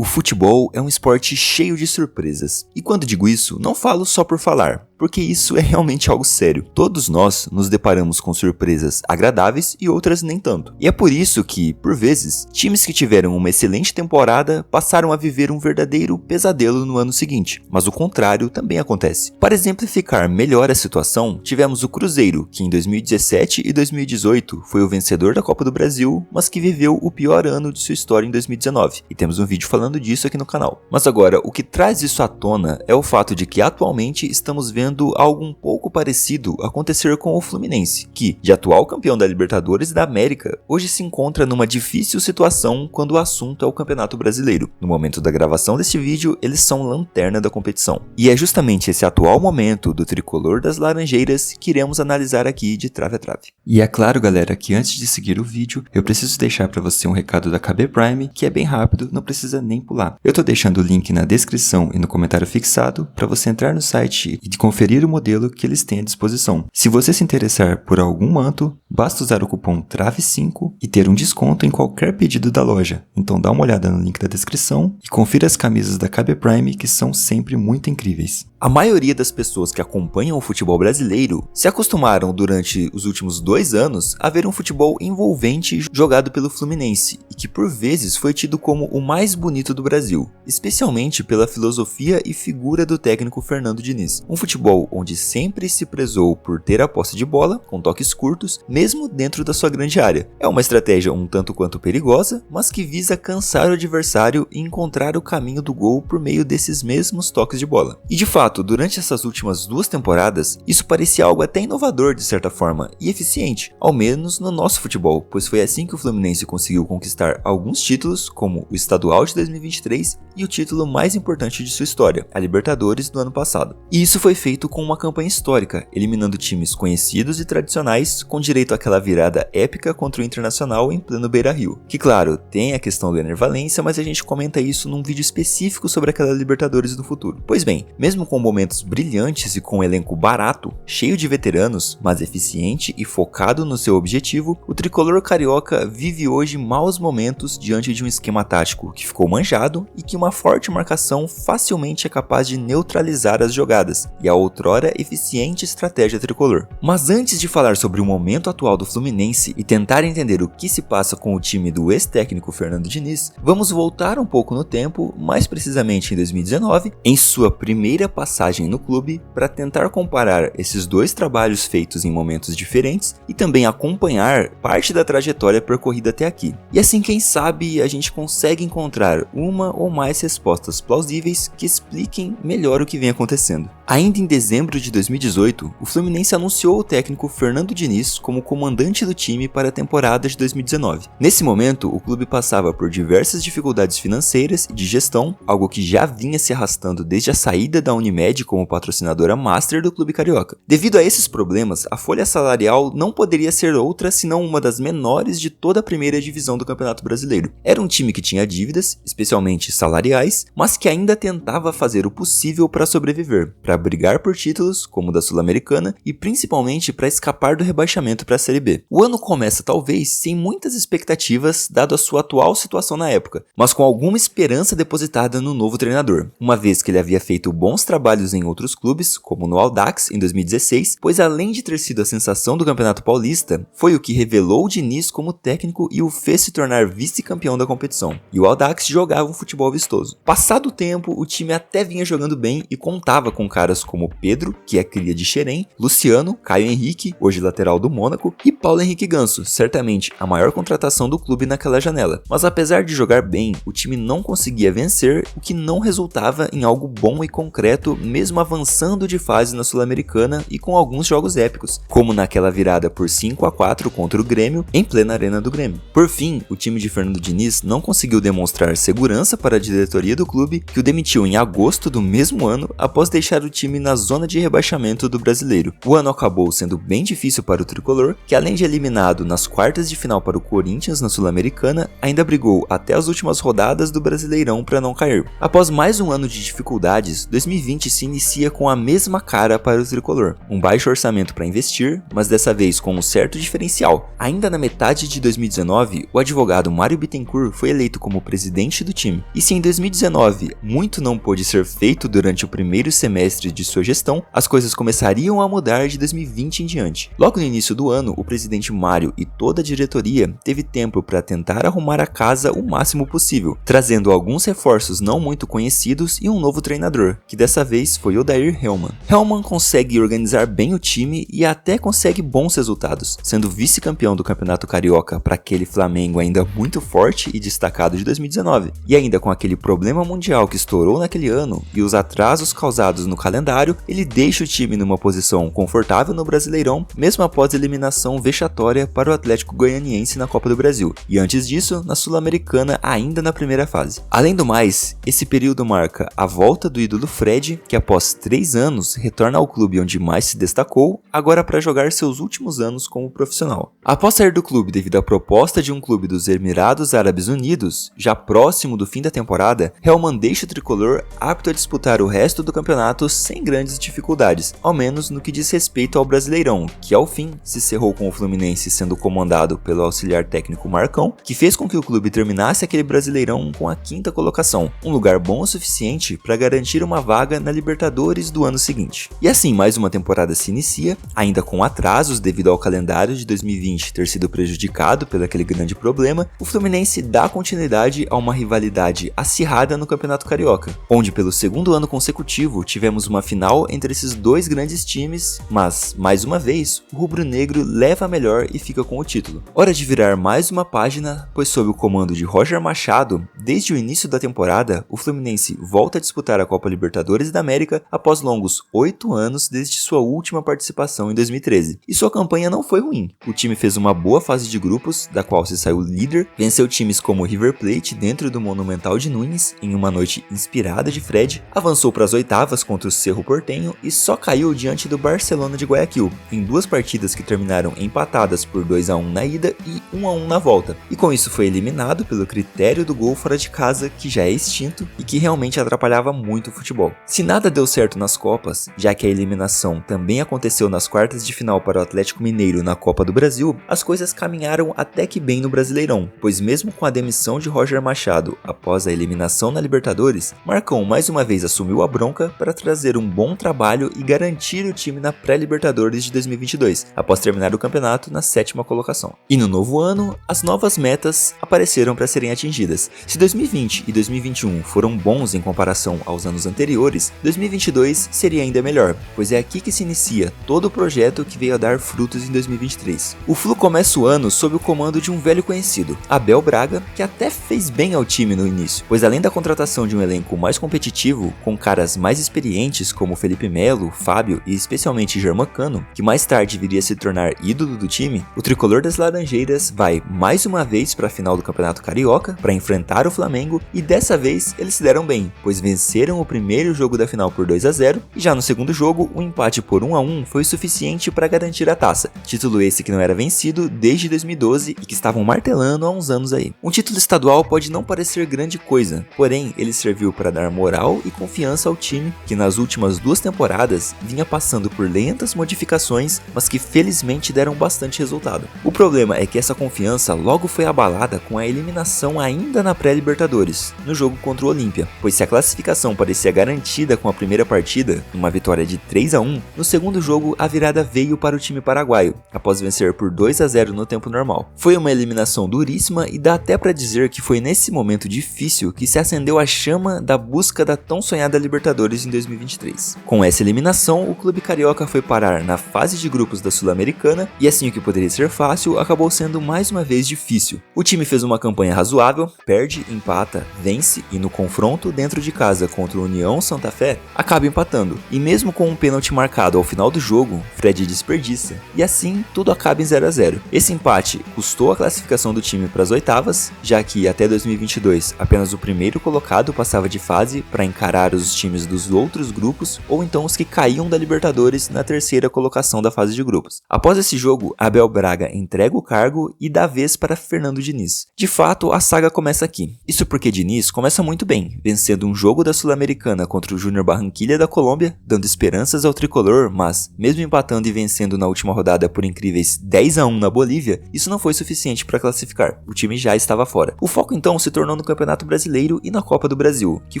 O futebol é um esporte cheio de surpresas. E quando digo isso, não falo só por falar, porque isso é realmente algo sério. Todos nós nos deparamos com surpresas agradáveis e outras nem tanto. E é por isso que, por vezes, times que tiveram uma excelente temporada passaram a viver um verdadeiro pesadelo no ano seguinte. Mas o contrário também acontece. Para exemplificar melhor a situação, tivemos o Cruzeiro, que em 2017 e 2018 foi o vencedor da Copa do Brasil, mas que viveu o pior ano de sua história em 2019. E temos um vídeo falando disso aqui no canal. Mas agora, o que traz isso à tona é o fato de que atualmente estamos vendo algo um pouco parecido acontecer com o Fluminense, que, de atual campeão da Libertadores e da América, hoje se encontra numa difícil situação quando o assunto é o Campeonato Brasileiro. No momento da gravação deste vídeo, eles são lanterna da competição. E é justamente esse atual momento do tricolor das Laranjeiras que iremos analisar aqui de trave a trave. E é claro, galera, que antes de seguir o vídeo, eu preciso deixar para você um recado da KB Prime, que é bem rápido, não precisa nem pular. Eu tô deixando o link na descrição e no comentário fixado para você entrar no site e conferir o modelo que eles têm à disposição. Se você se interessar por algum manto, basta usar o cupom TRAVE5 e ter um desconto em qualquer pedido da loja. Então dá uma olhada no link da descrição e confira as camisas da KB Prime, que são sempre muito incríveis. A maioria das pessoas que acompanham o futebol brasileiro se acostumaram durante os últimos 2 anos a ver um futebol envolvente jogado pelo Fluminense e que por vezes foi tido como o mais bonito do Brasil, especialmente pela filosofia e figura do técnico Fernando Diniz. Um futebol onde sempre se prezou por ter a posse de bola, com toques curtos, mesmo dentro da sua grande área. É uma estratégia um tanto quanto perigosa, mas que visa cansar o adversário e encontrar o caminho do gol por meio desses mesmos toques de bola. E de fato, durante essas últimas 2 temporadas, isso parecia algo até inovador de certa forma e eficiente, ao menos no nosso futebol, pois foi assim que o Fluminense conseguiu conquistar alguns títulos, como o Estadual de 2023 e o título mais importante de sua história, a Libertadores do ano passado. E isso foi feito com uma campanha histórica, eliminando times conhecidos e tradicionais, com direito àquela virada épica contra o Internacional em pleno Beira-Rio. Que claro, tem a questão do Ener Valencia, mas a gente comenta isso num vídeo específico sobre aquela Libertadores do futuro. Pois bem, mesmo com momentos brilhantes e com um elenco barato, cheio de veteranos, mas eficiente e focado no seu objetivo, o tricolor carioca vive hoje maus momentos diante de um esquema tático que ficou manjado e que uma forte marcação facilmente é capaz de neutralizar as jogadas e a outrora eficiente estratégia tricolor. Mas antes de falar sobre o momento atual do Fluminense e tentar entender o que se passa com o time do ex-técnico Fernando Diniz, vamos voltar um pouco no tempo, mais precisamente em 2019, em sua primeira passagem no clube, para tentar comparar esses 2 trabalhos feitos em momentos diferentes e também acompanhar parte da trajetória percorrida até aqui. E assim, quem sabe, a gente consegue encontrar uma ou mais respostas plausíveis que expliquem melhor o que vem acontecendo. Ainda em dezembro de 2018, o Fluminense anunciou o técnico Fernando Diniz como comandante do time para a temporada de 2019. Nesse momento, o clube passava por diversas dificuldades financeiras e de gestão, algo que já vinha se arrastando desde a saída da Unimed como patrocinadora master do clube carioca. Devido a esses problemas, a folha salarial não poderia ser outra senão uma das menores de toda a primeira divisão do Campeonato Brasileiro. Era um time que tinha dívidas, especialmente salariais, mas que ainda tentava fazer o possível para sobreviver, para brigar por títulos, como o da Sul-Americana, e principalmente para escapar do rebaixamento para a Série B. O ano começa talvez sem muitas expectativas, dado a sua atual situação na época, mas com alguma esperança depositada no novo treinador, uma vez que ele havia feito bons trabalhos em outros clubes, como no Audax em 2016, pois além de ter sido a sensação do Campeonato Paulista, foi o que revelou o Diniz como técnico e o fez se tornar vice-campeão da competição. E o Audax jogava um futebol vistoso. Passado o tempo, o time até vinha jogando bem e contava com caras como Pedro, que é cria de Xerém, Luciano, Caio Henrique, hoje lateral do Mônaco, e Paulo Henrique Ganso, certamente a maior contratação do clube naquela janela. Mas apesar de jogar bem, o time não conseguia vencer, o que não resultava em algo bom e concreto, mesmo avançando de fase na Sul-Americana e com alguns jogos épicos, como naquela virada por 5-4 contra o Grêmio, em plena arena do Grêmio. Por fim, o time de Fernando Diniz não conseguiu demonstrar segurança para a diretoria do clube, que o demitiu em agosto do mesmo ano, após deixar o time na zona de rebaixamento do Brasileiro. O ano acabou sendo bem difícil para o tricolor, que além de eliminado nas quartas de final para o Corinthians na Sul-Americana, ainda brigou até as últimas rodadas do Brasileirão para não cair. Após mais um ano de dificuldades, 2020 se inicia com a mesma cara para o tricolor. Um baixo orçamento para investir, mas dessa vez com um certo diferencial. Ainda na metade de 2019, o advogado Mário Bittencourt foi eleito como presidente do time. E se em 2019 muito não pôde ser feito durante o primeiro semestre de sua gestão, as coisas começariam a mudar de 2020 em diante. Logo no início do ano, o presidente Mário e toda a diretoria teve tempo para tentar arrumar a casa o máximo possível, trazendo alguns reforços não muito conhecidos e um novo treinador, que dessa vez foi Odair Hellmann. Hellmann consegue organizar bem o time e até consegue bons resultados, sendo vice-campeão do Campeonato Carioca para aquele Flamengo ainda muito forte e destacado de 2019. E ainda com aquele problema mundial que estourou naquele ano e os atrasos causados no calendário, ele deixa o time numa posição confortável no Brasileirão, mesmo após a eliminação vexatória para o Atlético Goianiense na Copa do Brasil, e antes disso, na Sul-Americana ainda na primeira fase. Além do mais, esse período marca a volta do ídolo Fred, que após 3 anos retorna ao clube onde mais se destacou, agora para jogar seus últimos anos como profissional. Após sair do clube devido à proposta de um clube dos Emirados Árabes Unidos, já próximo do fim da temporada, Hellmann deixa o tricolor apto a disputar o resto do campeonato sem grandes dificuldades, ao menos no que diz respeito ao Brasileirão, que ao fim se encerrou com o Fluminense sendo comandado pelo auxiliar técnico Marcão, que fez com que o clube terminasse aquele Brasileirão com a 5ª colocação, um lugar bom o suficiente para garantir uma vaga na Libertadores do ano seguinte. E assim, mais uma temporada se inicia, ainda com atrasos devido ao calendário de 2020 ter sido prejudicado pelo aquele grande problema, o Fluminense dá continuidade a uma rivalidade acirrada no Campeonato Carioca, onde pelo segundo ano consecutivo tivemos uma final entre esses dois grandes times, mas, mais uma vez, o rubro-negro leva a melhor e fica com o título. Hora de virar mais uma página, pois sob o comando de Roger Machado, desde o início da temporada, o Fluminense volta a disputar a Copa Libertadores da América após longos 8 anos desde sua última participação em 2013. E sua campanha não foi ruim. O time fez uma boa fase de grupos, da qual se saiu líder, venceu times como River Plate dentro do Monumental de Nunes, em uma noite inspirada de Fred, avançou para as oitavas contra o Cerro Porteño e só caiu diante do Barcelona de Guayaquil, em 2 partidas que terminaram empatadas por 2-1 na ida e 1-1 na volta, e com isso foi eliminado pelo critério do gol fora de casa, que já é extinto e que realmente atrapalhava muito o futebol. Se nada deu certo nas Copas, já que a eliminação também aconteceu nas quartas de final para o Atlético Mineiro na Copa do Brasil, as coisas caminharam até que bem no Brasileirão, pois mesmo com a demissão de Roger Machado após a eliminação na Libertadores, Marcão mais uma vez assumiu a bronca para trazer um bom trabalho e garantir o time na pré-Libertadores de 2022, após terminar o campeonato na 7ª colocação. E no novo ano, as novas metas apareceram para serem atingidas. Se 2020 e 2021 foram bons em comparação aos anos anteriores, 2022 seria ainda melhor, pois é aqui que se inicia todo o projeto que veio a dar frutos em 2023. O Flu começa o ano sob o comando de um velho conhecido, Abel Braga, que até fez bem ao time no início, pois além da contratação de um elenco mais competitivo, com caras mais experientes como Felipe Melo, Fábio e especialmente Germancano, que mais tarde viria a se tornar ídolo do time, o tricolor das Laranjeiras vai mais uma vez para a final do Campeonato Carioca para enfrentar o Flamengo, e dessa vez eles se deram bem, pois venceram o primeiro jogo da final por 2-0 e já no segundo jogo o empate por 1-1 foi suficiente para garantir a taça, título esse que não era vencido desde 2012 e que estavam martelando há uns anos aí. Um título estadual pode não parecer grande coisa, porém ele serviu para dar moral e confiança ao time que nas últimas 2 temporadas vinha passando por lentas modificações, mas que felizmente deram bastante resultado. O problema é que essa confiança logo foi abalada com a eliminação ainda na pré-Libertadores, no jogo contra o Olímpia, pois se a classificação parecia garantida com a primeira partida, uma vitória de 3-1, no segundo jogo a virada veio para o time paraguaio, após vencer por 2-0 no tempo normal. Foi uma eliminação duríssima e dá até para dizer que foi nesse momento difícil que se acendeu a chama da busca da tão sonhada Libertadores em 2023. Com essa eliminação, o clube carioca foi parar na fase de grupos da Sul-Americana e assim o que poderia ser fácil acabou sendo mais uma vez difícil. O time fez uma campanha razoável, perde, empata, vence e no confronto dentro de casa contra o União Santa Fé, acaba empatando. E mesmo com um pênalti marcado ao final do jogo, Fred desperdiça. E assim, tudo acaba em 0-0. Esse empate custou a classificação do time para as oitavas, já que até 2022 apenas o primeiro colocado passava de fase para encarar os times dos outros grupos ou então os que caíam da Libertadores na terceira colocação da fase de grupos. Após Após esse jogo, Abel Braga entrega o cargo e dá vez para Fernando Diniz. De fato, a saga começa aqui. Isso porque Diniz começa muito bem, vencendo um jogo da Sul-Americana contra o Júnior Barranquilla da Colômbia, dando esperanças ao tricolor, mas, mesmo empatando e vencendo na última rodada por incríveis 10-1 na Bolívia, isso não foi suficiente para classificar. O time já estava fora. O foco então se tornou no Campeonato Brasileiro e na Copa do Brasil, que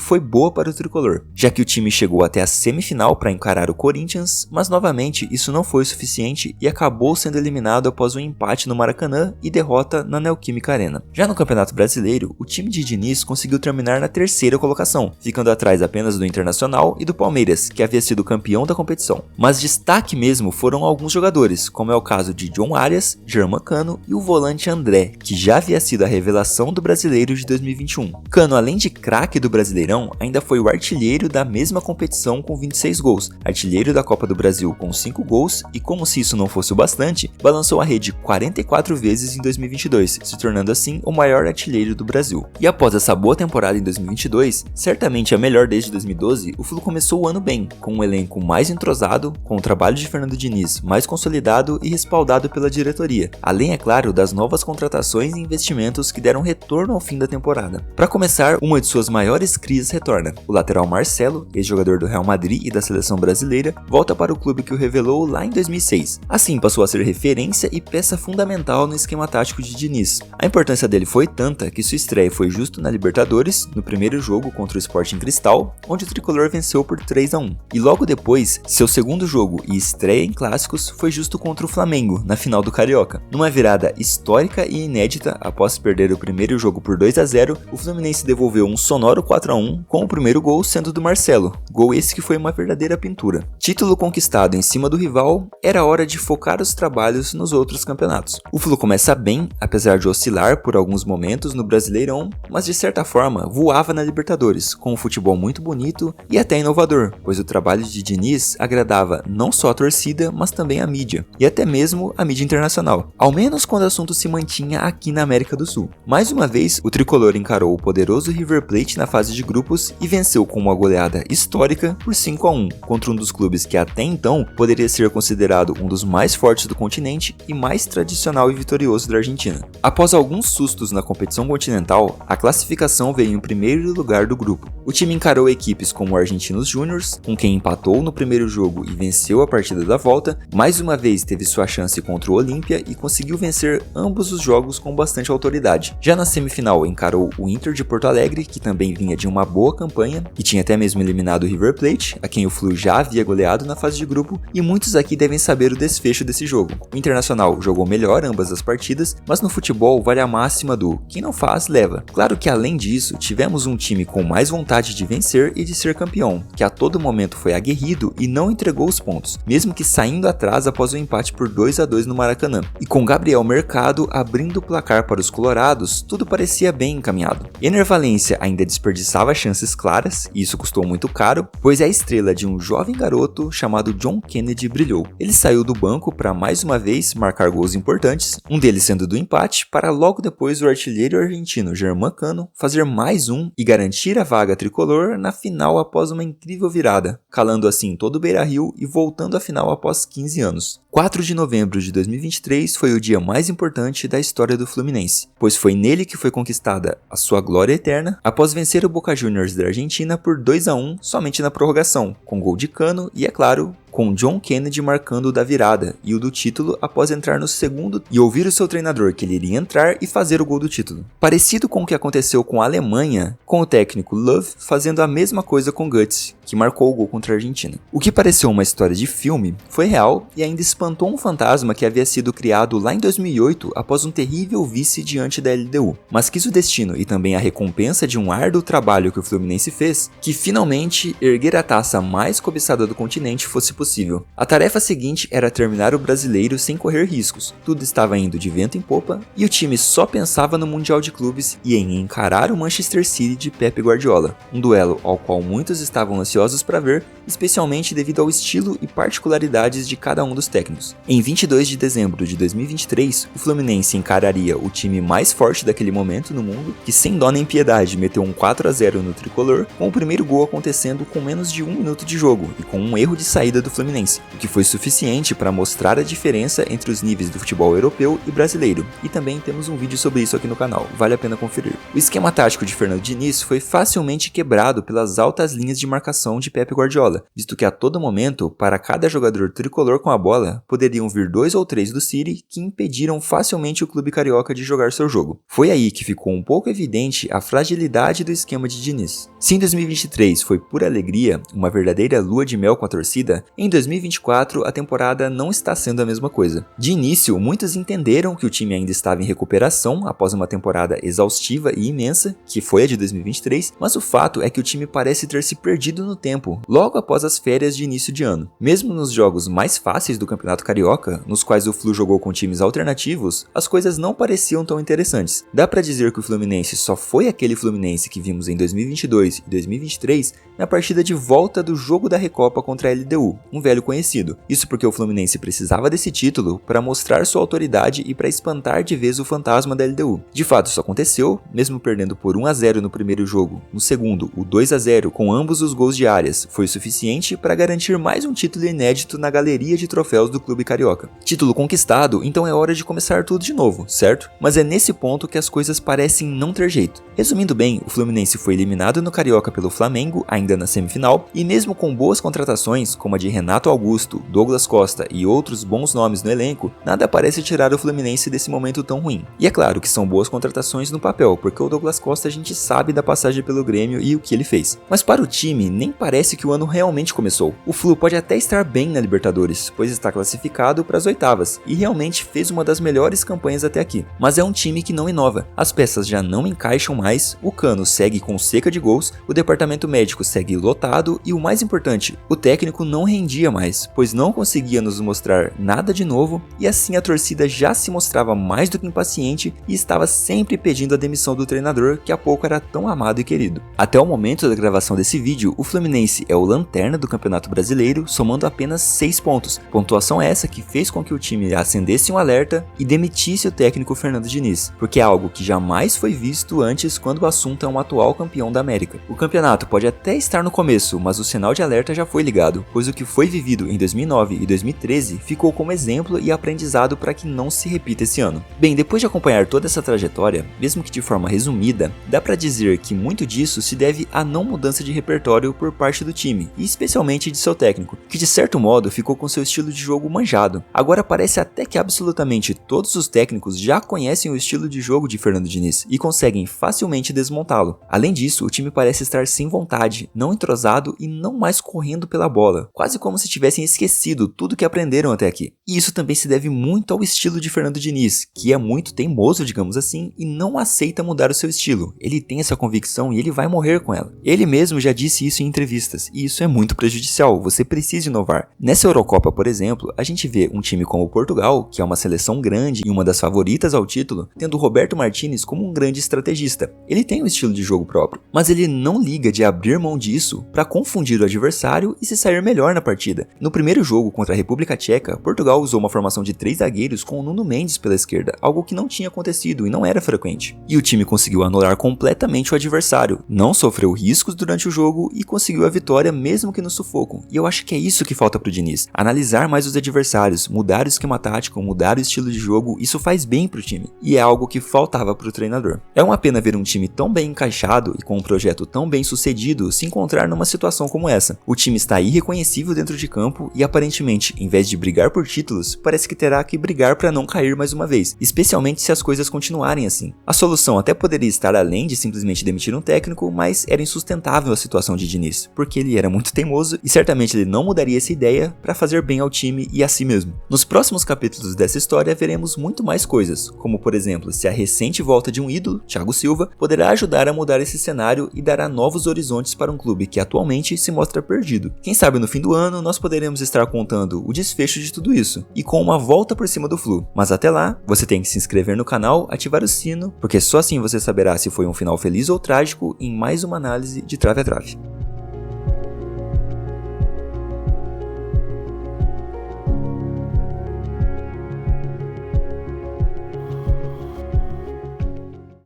foi boa para o tricolor, já que o time chegou até a semifinal para encarar o Corinthians, mas novamente isso não foi suficiente e acabou sendo eliminado após um empate no Maracanã e derrota na Neoquímica Arena. Já no Campeonato Brasileiro, o time de Diniz conseguiu terminar na terceira colocação, ficando atrás apenas do Internacional e do Palmeiras, que havia sido campeão da competição. Mas destaque mesmo foram alguns jogadores, como é o caso de John Arias, Germán Cano e o volante André, que já havia sido a revelação do Brasileiro de 2021. Cano, além de craque do Brasileirão, ainda foi o artilheiro da mesma competição com 26 gols, artilheiro da Copa do Brasil com 5 gols e, como se isso não fosse o bastante, balançou a rede 44 vezes em 2022, se tornando assim o maior artilheiro do Brasil. E após essa boa temporada em 2022, certamente a melhor desde 2012, o Flu começou o ano bem, com um elenco mais entrosado, com o trabalho de Fernando Diniz mais consolidado e respaldado pela diretoria, além, é claro, das novas contratações e investimentos que deram retorno ao fim da temporada. Para começar, uma de suas maiores crises retorna. O lateral Marcelo, ex-jogador do Real Madrid e da seleção brasileira, volta para o clube que o revelou lá em 2006. Assim, passou a ser referência e peça fundamental no esquema tático de Diniz. A importância dele foi tanta que sua estreia foi justo na Libertadores, no primeiro jogo contra o Sporting Cristal, onde o tricolor venceu por 3-1. E logo depois, seu segundo jogo e estreia em clássicos foi justo contra o Flamengo, na final do Carioca. Numa virada histórica e inédita, após perder o primeiro jogo por 2-0, o Fluminense devolveu um sonoro 4-1, com o primeiro gol sendo do Marcelo, gol esse que foi uma verdadeira pintura. Título conquistado em cima do rival, era hora de focar os trabalhos nos outros campeonatos. O Flu começa bem, apesar de oscilar por alguns momentos no Brasileirão, mas de certa forma voava na Libertadores, com um futebol muito bonito e até inovador, pois o trabalho de Diniz agradava não só a torcida, mas também a mídia, e até mesmo a mídia internacional, ao menos quando o assunto se mantinha aqui na América do Sul. Mais uma vez, o tricolor encarou o poderoso River Plate na fase de grupos e venceu com uma goleada histórica por 5-1, contra um dos clubes que até então poderia ser considerado um dos mais fortes do continente e mais tradicional e vitorioso da Argentina. Após alguns sustos na competição continental, a classificação veio em primeiro lugar do grupo. O time encarou equipes como o Argentinos Júniors, com quem empatou no primeiro jogo e venceu a partida da volta, mais uma vez teve sua chance contra o Olímpia e conseguiu vencer ambos os jogos com bastante autoridade. Já na semifinal encarou o Inter de Porto Alegre, que também vinha de uma boa campanha e tinha até mesmo eliminado o River Plate, a quem o Flu já havia goleado na fase de grupo, e muitos aqui devem saber o desfecho desse jogo. O Internacional jogou melhor ambas as partidas, mas no futebol vale a máxima do quem não faz, leva. Claro que além disso, tivemos um time com mais vontade de vencer e de ser campeão, que a todo momento foi aguerrido e não entregou os pontos, mesmo que saindo atrás após o empate por 2-2 no Maracanã. E com Gabriel Mercado abrindo o placar para os colorados, tudo parecia bem encaminhado. Ener Valencia ainda desperdiçava chances claras, e isso custou muito caro, pois a estrela de um jovem garoto chamado John Kennedy brilhou. Ele saiu do banco para mais uma vez marcar gols importantes, um deles sendo do empate, para logo depois o artilheiro argentino Germán Cano fazer mais um e garantir a vaga tricolor na final após uma incrível virada, calando assim todo o Beira-Rio e voltando à final após 15 anos. 4 de novembro de 2023 foi o dia mais importante da história do Fluminense, pois foi nele que foi conquistada a sua glória eterna após vencer o Boca Juniors da Argentina por 2-1 somente na prorrogação, com gol de Cano e, é claro, com John Kennedy marcando o da virada e o do título após entrar no segundo e ouvir o seu treinador que ele iria entrar e fazer o gol do título. Parecido com o que aconteceu com a Alemanha, com o técnico Löw fazendo a mesma coisa com Götze, que marcou o gol contra a Argentina. O que pareceu uma história de filme foi real e ainda espantou um fantasma que havia sido criado lá em 2008 após um terrível vice diante da LDU, mas quis o destino e também a recompensa de um árduo trabalho que o Fluminense fez, que finalmente erguer a taça mais cobiçada do continente fosse possível. A tarefa seguinte era terminar o Brasileiro sem correr riscos, tudo estava indo de vento em popa e o time só pensava no Mundial de Clubes e em encarar o Manchester City de Pep Guardiola, um duelo ao qual muitos estavam ansiosos para ver, especialmente devido ao estilo e particularidades de cada um dos técnicos. Em 22 de dezembro de 2023, o Fluminense encararia o time mais forte daquele momento no mundo, que sem dó nem piedade meteu um 4-0 no tricolor, com o primeiro gol acontecendo com menos de 1 minuto de jogo e com um erro de saída do do Fluminense, o que foi suficiente para mostrar a diferença entre os níveis do futebol europeu e brasileiro, e também temos um vídeo sobre isso aqui no canal, vale a pena conferir. O esquema tático de Fernando Diniz foi facilmente quebrado pelas altas linhas de marcação de Pep Guardiola, visto que a todo momento, para cada jogador tricolor com a bola, poderiam vir 2 ou 3 do City que impediram facilmente o clube carioca de jogar seu jogo. Foi aí que ficou um pouco evidente a fragilidade do esquema de Diniz. Se em 2023 foi pura alegria, uma verdadeira lua de mel com a torcida, em 2024 a temporada não está sendo a mesma coisa. De início, muitos entenderam que o time ainda estava em recuperação após uma temporada exaustiva e imensa, que foi a de 2023, mas o fato é que o time parece ter se perdido no tempo, logo após as férias de início de ano. Mesmo nos jogos mais fáceis do Campeonato Carioca, nos quais o Flu jogou com times alternativos, as coisas não pareciam tão interessantes. Dá pra dizer que o Fluminense só foi aquele Fluminense que vimos em 2022 e 2023 na partida de volta do jogo da Recopa contra a LDU, um velho conhecido. Isso porque o Fluminense precisava desse título para mostrar sua autoridade e para espantar de vez o fantasma da LDU. De fato, isso aconteceu, mesmo perdendo por 1-0 no primeiro jogo. No segundo, o 2-0 com ambos os gols de Arias foi o suficiente para garantir mais um título inédito na galeria de troféus do clube carioca. Título conquistado, então é hora de começar tudo de novo, certo? Mas é nesse ponto que as coisas parecem não ter jeito. Resumindo bem, o Fluminense foi eliminado no Carioca pelo Flamengo, ainda na semifinal, e mesmo com boas contratações, como a de Renato Augusto, Douglas Costa e outros bons nomes no elenco, nada parece tirar o Fluminense desse momento tão ruim. E é claro que são boas contratações no papel, porque o Douglas Costa a gente sabe da passagem pelo Grêmio e o que ele fez. Mas para o time, nem parece que o ano realmente começou. O Flu pode até estar bem na Libertadores, pois está classificado para as oitavas, e realmente fez uma das melhores campanhas até aqui. Mas é um time que não inova, as peças já não encaixam mais, o Cano segue com seca de gols, o departamento médico segue lotado e o mais importante, o técnico não rendia mais, pois não conseguia nos mostrar nada de novo e assim a torcida já se mostrava mais do que impaciente e estava sempre pedindo a demissão do treinador que há pouco era tão amado e querido. Até o momento da gravação desse vídeo, o Fluminense é o lanterna do Campeonato Brasileiro, somando apenas 6 pontos, pontuação essa que fez com que o time acendesse um alerta e demitisse o técnico Fernando Diniz, porque é algo que jamais foi visto antes quando o assunto é um atual campeão da América. O campeonato pode até estar no começo, mas o sinal de alerta já foi ligado, pois o que foi vivido em 2009 e 2013 ficou como exemplo e aprendizado para que não se repita esse ano. Bem, depois de acompanhar toda essa trajetória, mesmo que de forma resumida, dá para dizer que muito disso se deve à não mudança de repertório por parte do time, e especialmente de seu técnico, que de certo modo ficou com seu estilo de jogo manjado. Agora parece até que absolutamente todos os técnicos já conhecem o estilo de jogo de Fernando Diniz e conseguem facilmente desmontá-lo. Além disso, o time parece estar sem vontade, não entrosado e não mais correndo pela bola, quase como se tivessem esquecido tudo que aprenderam até aqui. E isso também se deve muito ao estilo de Fernando Diniz, que é muito teimoso, digamos assim, e não aceita mudar o seu estilo. Ele tem essa convicção e ele vai morrer com ela. Ele mesmo já disse isso em entrevistas, e isso é muito prejudicial, você precisa inovar. Nessa Eurocopa, por exemplo, a gente vê um time como Portugal, que é uma seleção grande e uma das favoritas ao título, tendo Roberto Martínez como um grande estrategista. Ele tem um estilo de jogo próprio, mas ele não liga de abrir mão disso para confundir o adversário e se sair melhor na partida. No primeiro jogo contra a República Tcheca, Portugal usou uma formação de 3 zagueiros com o Nuno Mendes pela esquerda, algo que não tinha acontecido e não era frequente. E o time conseguiu anular completamente o adversário, não sofreu riscos durante o jogo e conseguiu a vitória mesmo que no sufoco. E eu acho que é isso que falta pro Diniz, analisar mais os adversários, mudar o esquema tático, mudar o estilo de jogo, isso faz bem pro time. E é algo que faltava pro treinador. É uma pena ver um time tão bem encaixado e com um projeto tão bem sucedido se encontrar numa situação como essa. O time está irreconhecível dentro de campo e aparentemente, em vez de brigar por títulos, parece que terá que brigar para não cair mais uma vez, especialmente se as coisas continuarem assim. A solução até poderia estar além de simplesmente demitir um técnico, mas era insustentável a situação de Diniz, porque ele era muito teimoso e certamente ele não mudaria essa ideia para fazer bem ao time e a si mesmo. Nos próximos capítulos dessa história veremos muito mais coisas, como por exemplo, se a recente volta de um ídolo, Thiago Silva, poderá ajudar a mudar esse cenário e dará novos horizontes para um clube que atualmente se mostra perdido. Quem sabe no fim do ano nós poderemos estar contando o desfecho de tudo isso, e com uma volta por cima do Flu. Mas até lá, você tem que se inscrever no canal, ativar o sino, porque só assim você saberá se foi um final feliz ou trágico em mais uma análise de Trave a Trave.